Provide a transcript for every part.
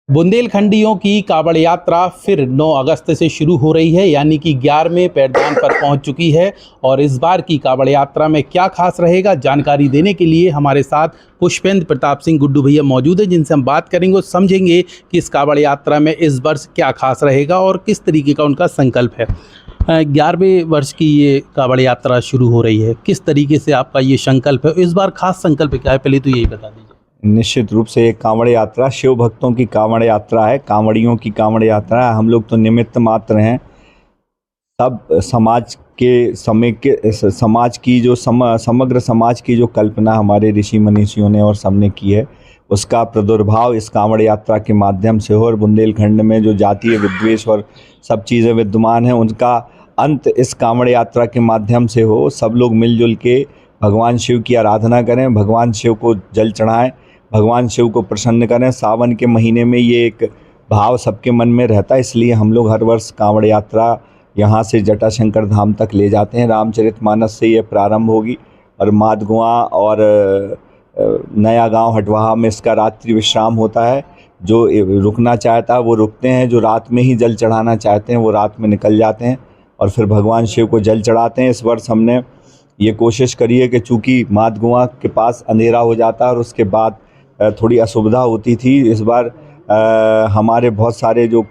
बुंदेलखंडियों की कांवड़ यात्रा फिर 9 अगस्त से शुरू हो रही है, यानी कि 11वें पैरदान पर पहुंच चुकी है। और इस बार की कांवड़ यात्रा में क्या खास रहेगा, जानकारी देने के लिए हमारे साथ पुष्पेंद्र प्रताप सिंह गुड्डू भैया मौजूद हैं, जिनसे हम बात करेंगे और समझेंगे कि इस कांवड़ यात्रा में इस वर्ष क्या खास रहेगा और किस तरीके का उनका संकल्प है। 11वें वर्ष की ये कांवड़ यात्रा शुरू हो रही है, किस तरीके से आपका ये संकल्प है, इस बार खास संकल्प क्या है, पहले तो यही बता दीजिए। निश्चित रूप से एक कांवड़ यात्रा शिव भक्तों की कांवड़ यात्रा है, कांवड़ियों की कांवड़ यात्रा है। हम लोग तो निमित्त मात्र हैं। सब समाज की जो समग्र समाज की जो कल्पना हमारे ऋषि मनीषियों ने और सबने की है, उसका प्रादुर्भाव इस कांवड़ यात्रा के माध्यम से हो। और बुंदेलखंड में जो जातीय विद्वेष और सब चीज़ें विद्यमान हैं, उनका अंत इस कांवड़ यात्रा के माध्यम से हो। सब लोग मिलजुल के भगवान शिव की आराधना करें, भगवान शिव को जल चढ़ाएं, भगवान शिव को प्रसन्न करें। सावन के महीने में ये एक भाव सबके मन में रहता है, इसलिए हम लोग हर वर्ष कांवड़ यात्रा यहाँ से जटाशंकर धाम तक ले जाते हैं। रामचरितमानस से ये प्रारंभ होगी और माधगुआ और नया गांव हटवाहा में इसका रात्रि विश्राम होता है। जो रुकना चाहता है वो रुकते हैं, जो रात में ही जल चढ़ाना चाहते हैं वो रात में निकल जाते हैं और फिर भगवान शिव को जल चढ़ाते हैं। इस वर्ष हमने ये कोशिश करी है कि चूँकि माधगुआ के पास अंधेरा हो जाता है और उसके बाद थोड़ी असुविधा होती थी, इस बार हमारे बहुत सारे जो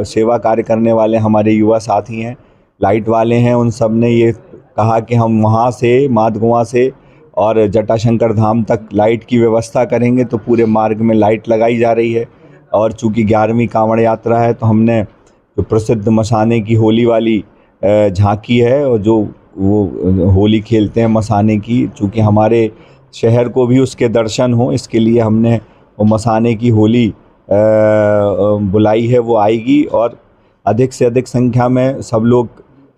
सेवा कार्य करने वाले हमारे युवा साथी हैं, लाइट वाले हैं, उन सब ने ये कहा कि हम वहाँ से माधगुआ से और जटाशंकर धाम तक लाइट की व्यवस्था करेंगे। तो पूरे मार्ग में लाइट लगाई जा रही है। और चूँकि 11वीं कांवड़ यात्रा है तो हमने जो प्रसिद्ध मसाने की होली वाली झांकी है और जो वो होली खेलते हैं मसाने की, चूँकि हमारे शहर को भी उसके दर्शन हो, इसके लिए हमने वो मसाने की होली बुलाई है। वो आएगी और अधिक से अधिक संख्या में सब लोग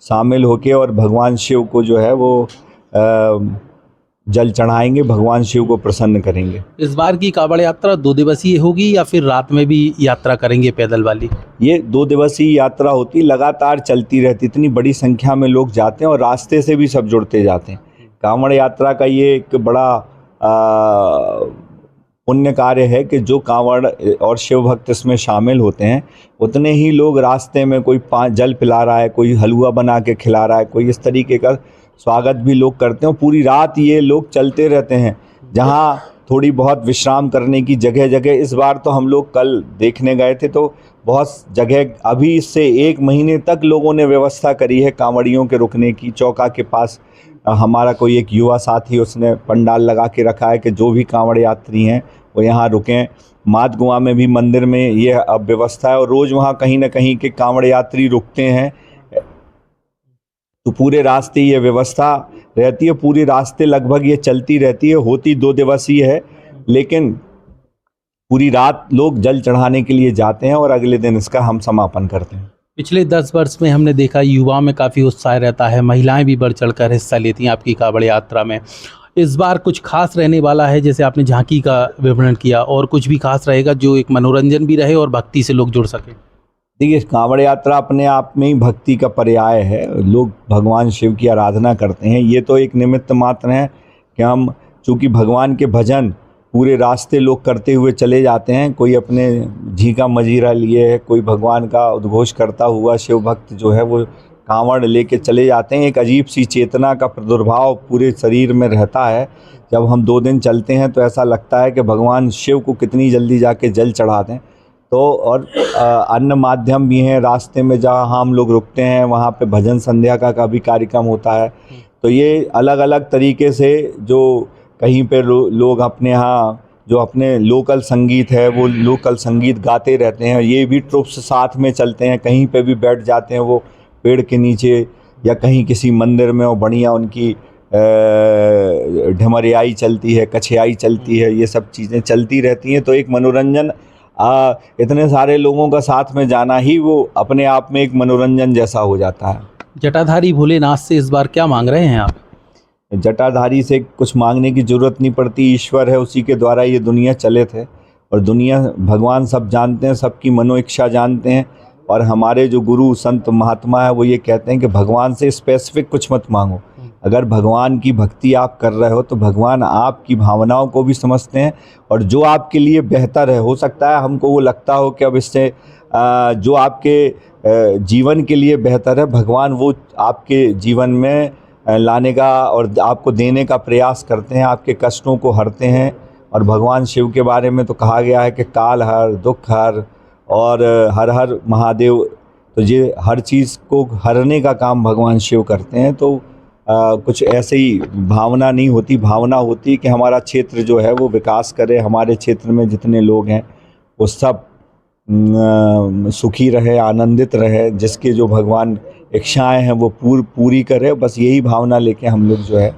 शामिल होके और भगवान शिव को जो है वो जल चढ़ाएंगे, भगवान शिव को प्रसन्न करेंगे। इस बार की कांवड़ यात्रा 2 दिवसीय होगी या फिर रात में भी यात्रा करेंगे पैदल वाली? ये 2 दिवसीय यात्रा होती, लगातार चलती रहती। इतनी बड़ी संख्या में लोग जाते हैं और रास्ते से भी सब जुड़ते जाते हैं। कांवड़ यात्रा का ये एक बड़ा पुण्य कार्य है कि जो कांवड़ और शिव भक्त इसमें शामिल होते हैं, उतने ही लोग रास्ते में कोई जल पिला रहा है, कोई हलवा बना के खिला रहा है, कोई इस तरीके का स्वागत भी लोग करते हैं। पूरी रात ये लोग चलते रहते हैं, जहाँ थोड़ी बहुत विश्राम करने की जगह जगह। इस बार तो हम लोग कल देखने गए थे तो बहुत जगह अभी इससे 1 महीने तक लोगों ने व्यवस्था करी है कांवड़ियों के रुकने की। चौका के पास हमारा कोई एक युवा साथी, उसने पंडाल लगा के रखा है कि जो भी कांवड़ यात्री हैं वो यहाँ रुकें। माधगुआ में भी मंदिर में ये अब व्यवस्था है और रोज़ वहाँ कहीं ना कहीं के कांवड़ यात्री रुकते हैं। तो पूरे रास्ते ये व्यवस्था रहती है, पूरे रास्ते लगभग ये चलती रहती है। होती 2 दिवसीय है, लेकिन पूरी रात लोग जल चढ़ाने के लिए जाते हैं और अगले दिन इसका हम समापन करते हैं। पिछले 10 वर्ष में हमने देखा युवाओं में काफ़ी उत्साह रहता है, महिलाएं भी बढ़ चढ़कर हिस्सा लेती हैं आपकी कांवड़ यात्रा में। इस बार कुछ खास रहने वाला है, जैसे आपने झांकी का विवरण किया, और कुछ भी खास रहेगा जो एक मनोरंजन भी रहे और भक्ति से लोग जुड़ सके? देखिए, कांवड़ यात्रा अपने आप में ही भक्ति का पर्याय है। लोग भगवान शिव की आराधना करते हैं। ये तो एक निमित्त मात्र है कि हम चूँकि भगवान के भजन पूरे रास्ते लोग करते हुए चले जाते हैं। कोई अपने झींका मजीरा लिए है, कोई भगवान का उद्घोष करता हुआ शिव भक्त जो है वो कांवड़ लेके चले जाते हैं। एक अजीब सी चेतना का प्रादुर्भाव पूरे शरीर में रहता है। जब हम 2 दिन चलते हैं तो ऐसा लगता है कि भगवान शिव को कितनी जल्दी जाके जल चढ़ा दें। तो और अन्य माध्यम भी हैं रास्ते में, जहाँ हम लोग रुकते हैं वहाँ पे भजन संध्या का भी कार्यक्रम होता है। तो ये अलग अलग तरीके से जो कहीं पे लोग अपने यहाँ जो अपने लोकल संगीत है वो लोकल संगीत गाते रहते हैं। ये भी ट्रुप्स साथ में चलते हैं, कहीं पे भी बैठ जाते हैं वो पेड़ के नीचे या कहीं किसी मंदिर में, और बढ़िया उनकी ढमरियाई चलती है, कछियाई चलती है, ये सब चीज़ें चलती रहती हैं। तो एक मनोरंजन, इतने सारे लोगों का साथ में जाना ही वो अपने आप में एक मनोरंजन जैसा हो जाता है। जटाधारी भोलेनाथ से इस बार क्या मांग रहे हैं आप? जटाधारी से कुछ मांगने की ज़रूरत नहीं पड़ती, ईश्वर है, उसी के द्वारा ये दुनिया चले थे। और दुनिया भगवान सब जानते हैं, सबकी मनो इच्छा जानते हैं। और हमारे जो गुरु संत महात्मा है वो ये कहते हैं कि भगवान से स्पेसिफिक कुछ मत मांगो, अगर भगवान की भक्ति आप कर रहे हो तो भगवान आपकी भावनाओं को भी समझते हैं, और जो आपके लिए बेहतर है, हो सकता है हमको वो लगता हो कि अब इससे जो आपके जीवन के लिए बेहतर है, भगवान वो आपके जीवन में लाने का और आपको देने का प्रयास करते हैं, आपके कष्टों को हरते हैं। और भगवान शिव के बारे में तो कहा गया है कि काल हर, दुख हर और हर हर महादेव, तो ये हर चीज़ को हरने का काम भगवान शिव करते हैं। तो कुछ ऐसे ही भावना नहीं होती, भावना होती है कि हमारा क्षेत्र जो है वो विकास करे, हमारे क्षेत्र में जितने लोग हैं वो सब सुखी रहे, आनंदित रहे, जिसके जो भगवान इच्छाएं हैं वो पूरी करे। बस यही भावना लेके हम लोग जो है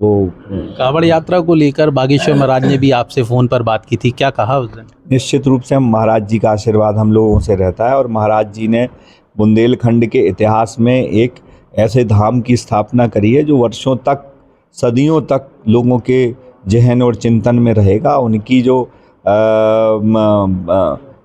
वो कांवड़ यात्रा को लेकर बागेश्वर महाराज ने भी आपसे फ़ोन पर बात की थी, क्या कहा उस दिन? निश्चित रूप से हम महाराज जी का आशीर्वाद हम लोगों से रहता है, और महाराज जी ने बुंदेलखंड के इतिहास में एक ऐसे धाम की स्थापना करी है जो वर्षों तक, सदियों तक लोगों के जहन और चिंतन में रहेगा। उनकी जो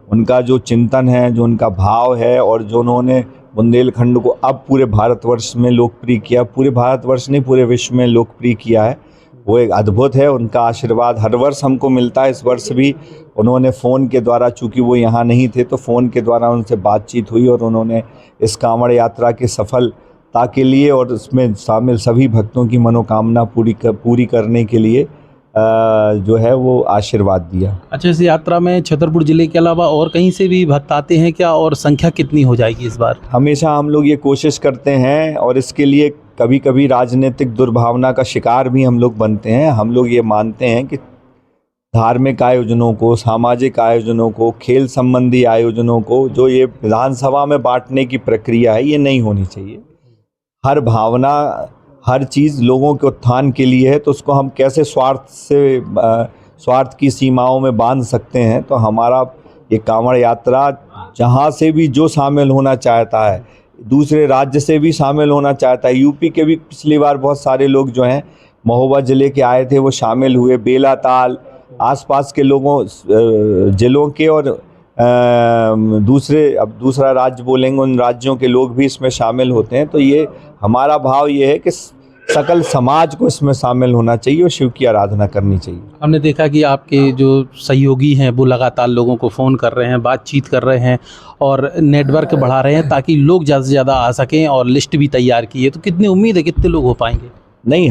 उनका जो चिंतन है, जो उनका भाव है, और जो उन्होंने बुंदेलखंड को अब पूरे भारतवर्ष में लोकप्रिय किया, पूरे भारतवर्ष नहीं पूरे विश्व में लोकप्रिय किया है, वो एक अद्भुत है। उनका आशीर्वाद हर वर्ष हमको मिलता है। इस वर्ष भी उन्होंने फ़ोन के द्वारा, चूँकि वो यहाँ नहीं थे, तो फ़ोन के द्वारा उनसे बातचीत हुई और उन्होंने इस कांवड़ यात्रा की सफलता के लिए और उसमें शामिल सभी भक्तों की मनोकामना पूरी करने के लिए जो है वो आशीर्वाद दिया। अच्छा, इस यात्रा में छतरपुर ज़िले के अलावा और कहीं से भी भक्त आते हैं क्या, और संख्या कितनी हो जाएगी इस बार? हमेशा हम लोग ये कोशिश करते हैं, और इसके लिए कभी कभी राजनीतिक दुर्भावना का शिकार भी हम लोग बनते हैं। हम लोग ये मानते हैं कि धार्मिक आयोजनों को, सामाजिक आयोजनों को, खेल संबंधी आयोजनों को, जो ये विधानसभा में बांटने की प्रक्रिया है, ये नहीं होनी चाहिए। हर भावना, हर चीज़ लोगों के उत्थान के लिए है, तो उसको हम कैसे स्वार्थ की सीमाओं में बांध सकते हैं। तो हमारा ये कांवड़ यात्रा जहाँ से भी जो शामिल होना चाहता है, दूसरे राज्य से भी शामिल होना चाहता है, यूपी के भी पिछली बार बहुत सारे लोग जो हैं महोबा ज़िले के आए थे, वो शामिल हुए, बेलाताल आसपास के लोगों ज़िलों के, और अब दूसरा राज्य बोलेंगे, उन राज्यों के लोग भी इसमें शामिल होते हैं। तो ये हमारा भाव ये है कि सकल समाज को इसमें शामिल होना चाहिए और शिव की आराधना करनी चाहिए। हमने देखा कि आपके जो सहयोगी हैं वो लगातार लोगों को फ़ोन कर रहे हैं, बातचीत कर रहे हैं और नेटवर्क बढ़ा रहे हैं ताकि लोग ज़्यादा से ज़्यादा आ सकें, और लिस्ट भी तैयार की है। तो कितनी उम्मीद है, कितने लोग हो पाएंगे? नहीं,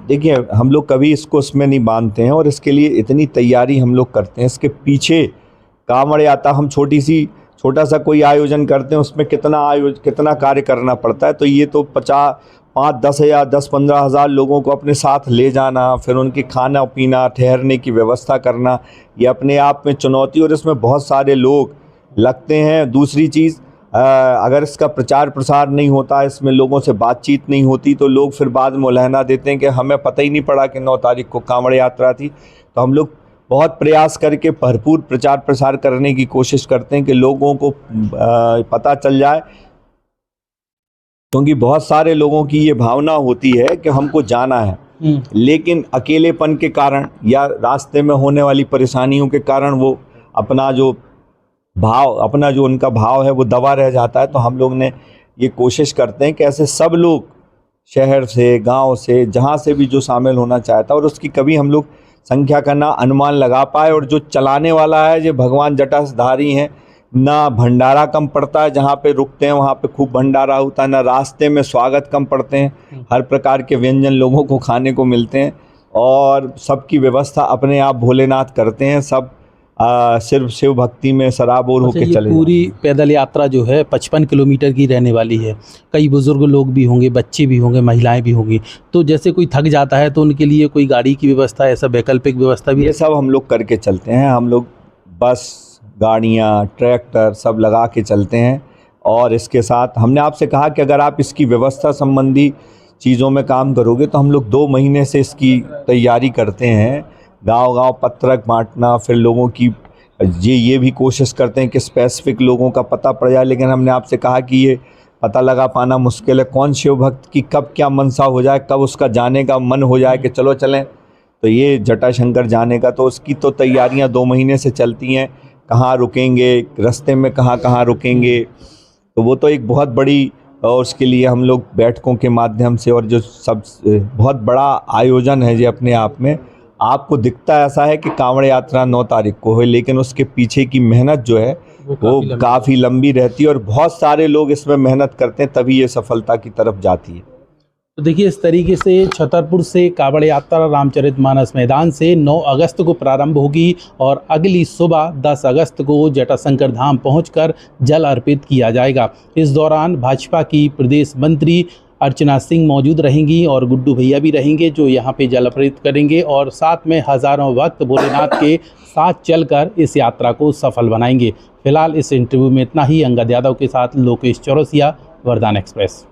देखिए, हम लोग कभी इसको उसमें नहीं बांधते हैं, और इसके लिए इतनी तैयारी हम लोग करते हैं। इसके पीछे कांवड़ यात्रा, हम छोटा सा कोई आयोजन करते हैं, उसमें कितना कार्य करना पड़ता है। तो ये तो 10-15 हज़ार लोगों को अपने साथ ले जाना, फिर उनके खाना पीना, ठहरने की व्यवस्था करना, ये अपने आप में चुनौती, और इसमें बहुत सारे लोग लगते हैं। दूसरी चीज़, अगर इसका प्रचार प्रसार नहीं होता, इसमें लोगों से बातचीत नहीं होती, तो लोग फिर बाद में उलहना देते हैं कि हमें पता ही नहीं पड़ा कि 9 तारीख को कांवड़ यात्रा थी। तो हम लोग बहुत प्रयास करके भरपूर प्रचार प्रसार करने की कोशिश करते हैं कि लोगों को पता चल जाए, क्योंकि बहुत सारे लोगों की ये भावना होती है कि हमको जाना है, लेकिन अकेलेपन के कारण या रास्ते में होने वाली परेशानियों के कारण वो अपना जो उनका भाव है वो दबा रह जाता है। तो हम लोग ने ये कोशिश करते हैं कि ऐसे सब लोग, शहर से, गांव से, जहां से भी जो शामिल होना चाहता है, और उसकी कभी हम लोग संख्या का ना अनुमान लगा पाए, और जो चलाने वाला है, जो भगवान जटाधारी हैं, ना भंडारा कम पड़ता है, जहाँ पे रुकते हैं वहाँ पे खूब भंडारा होता है, ना रास्ते में स्वागत कम पड़ते हैं, हर प्रकार के व्यंजन लोगों को खाने को मिलते हैं, और सबकी व्यवस्था अपने आप भोलेनाथ करते हैं। सब सिर्फ शिव भक्ति में सराबोर होकर चले। पूरी पैदल यात्रा जो है 55 किलोमीटर की रहने वाली है। कई बुजुर्ग लोग भी होंगे, बच्चे भी होंगे, महिलाएं भी होंगी। तो जैसे कोई थक जाता है तो उनके लिए कोई गाड़ी की व्यवस्था, ऐसा वैकल्पिक व्यवस्था भी? ये सब हम लोग करके चलते हैं। हम लोग बस, गाड़ियाँ, ट्रैक्टर सब लगा के चलते हैं। और इसके साथ हमने आपसे कहा कि अगर आप इसकी व्यवस्था संबंधी चीज़ों में काम करोगे, तो हम लोग 2 महीने से इसकी तैयारी करते हैं। गांव-गांव पत्रक बांटना, फिर लोगों की ये भी कोशिश करते हैं कि स्पेसिफिक लोगों का पता पड़ जाए। लेकिन हमने आपसे कहा कि ये पता लगा पाना मुश्किल है, कौन शिव भक्त की कब क्या मनसा हो जाए, कब उसका जाने का मन हो जाए कि चलो चलें। तो ये जटाशंकर जाने का, तो उसकी तो तैयारियां 2 महीने से चलती हैं। कहाँ रुकेंगे, रास्ते में कहाँ रुकेंगे, तो वो तो एक बहुत बड़ी और उसके लिए हम लोग बैठकों के माध्यम से और जो सब बहुत बड़ा आयोजन है ये अपने आप में। आपको दिखता ऐसा है कि कांवड़ यात्रा 9 तारीख को है, लेकिन उसके पीछे की मेहनत जो है वो काफ़ी लंबी रहती है और बहुत सारे लोग इसमें मेहनत करते हैं, तभी ये सफलता की तरफ जाती है। तो देखिए, इस तरीके से छतरपुर से कांवड़ यात्रा रामचरितमानस मैदान से 9 अगस्त को प्रारंभ होगी और अगली सुबह 10 अगस्त को जटाशंकर धाम पहुंचकर जल अर्पित किया जाएगा। इस दौरान भाजपा की प्रदेश मंत्री अर्चना सिंह मौजूद रहेंगी और गुड्डू भैया भी रहेंगे, जो यहाँ पे जल अर्पित करेंगे और साथ में हज़ारों भक्त भोलेनाथ के साथ चलकर इस यात्रा को सफल बनाएंगे। फिलहाल इस इंटरव्यू में इतना ही। अंगद यादव के साथ लोकेश चौरसिया, वरदान एक्सप्रेस।